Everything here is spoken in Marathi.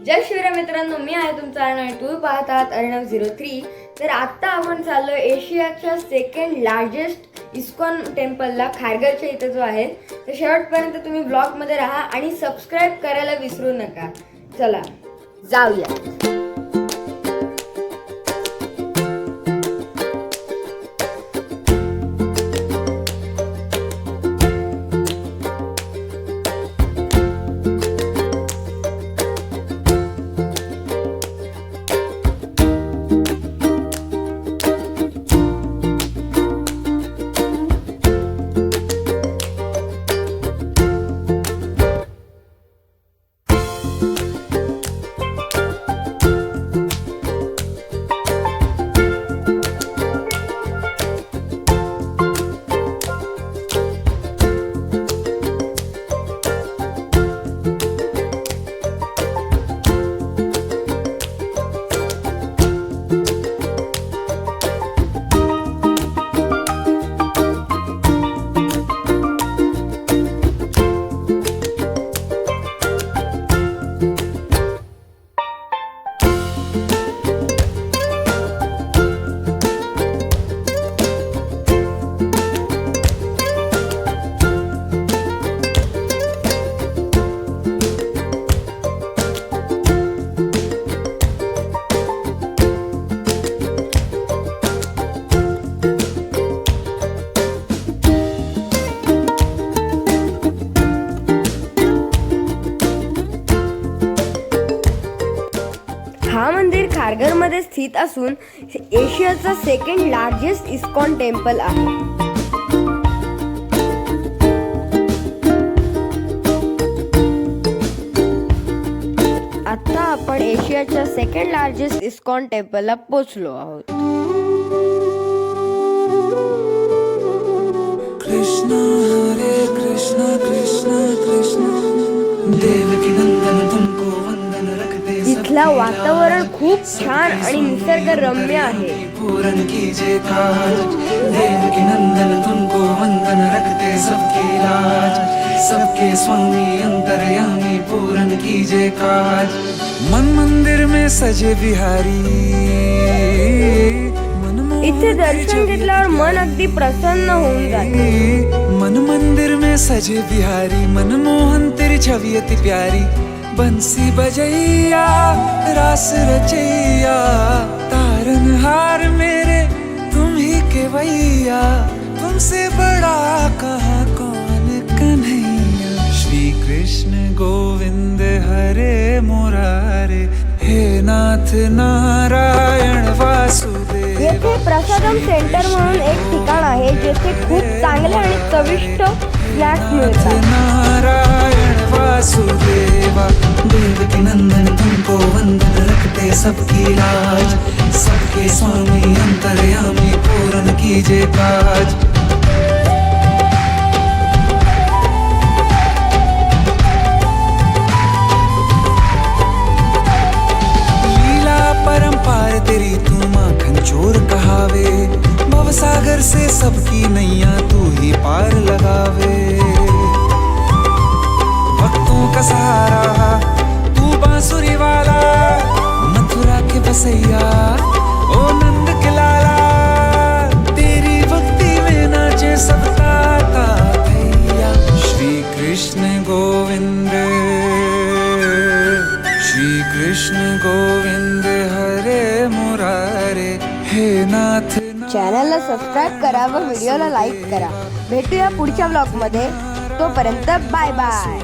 जय शिवराय मित्रांनो, मी आहे तुमचा अर्णव. तुम्ही पाहत आहात अर्णव 03. तर आता आपण चाललो एशियाच्या सेकंड लार्जेस्ट इस्कॉन टेम्पलला, खारघरच्या इथं जो आहे. तर शेवटपर्यंत तुम्ही ब्लॉगमध्ये राहा आणि सबस्क्राईब करायला विसरू नका. चला जाऊया. हा मंदिर खारघरमध्ये स्थित असून एशियाचा सेकंड लार्जेस्ट इस्कॉन टेम्पल आहे. आता आपण एशियाच्या सेकंड लार्जेस्ट इस्कॉन टेम्पलला पोहोचलो आहोत. कृष्ण हरे कृष्ण कृष्ण कृष्ण देवकी नंदन तुमको वंदन रखते. इथला वातावरण खूप छान आणि निसर्गरम्य आहे. पूरन कीजिए काज देवकी नंदन तुमको वंदन रखते सबकी लाज. सबके स्वामी अंतर्यामी पूरन कीजिए काज. मन मंदिर में सजे बिहारी. इथे दर्शन घेतल्यावर मन अगदी प्रसन्न होऊन जाते. मन मंदिर में सजे बिहारी. मनमोहन तेरी छवि अति प्यारी. बंसी बजैया रास रचैया. तारनहार मेरे तुम ही केवैया. तुमसे बड़ा कहाँ कौन कन्हैया. श्री कृष्ण गोविंद हरे मुरारे. हे नाथ नारायण वासुदेव. येथे प्रसादम सेंटर म्हणून एक ठिकाण आहे जेथे खूप चांगले आणि चविष्ट स्नॅक्स मिळतात. नारायण वासुदेवा. देवकी नंदन तुमको वंदन रखते सबकी लाज. सबके स्वामी अंतर्यामी पूरन कीजिए काज. परंपार तेरी तू माखन चोर कहावे. भवसागर से सबकी नैया तू ही पार लगावे. भक्तों का सहारा तू बांसुरी वाला. मथुरा के बसैया ओ नंद के लाला. तेरी भक्ति में नाचे सब ताता भैया. श्री कृष्ण गोविंद श्री कृष्ण गोविंद हरे मुरारे. हे नाथ. चॅनलला सबस्क्राईब करा व व्हिडिओला लाईक करा. भेटूया पुढच्या ब्लॉगमध्ये. तोपर्यंत बाय बाय.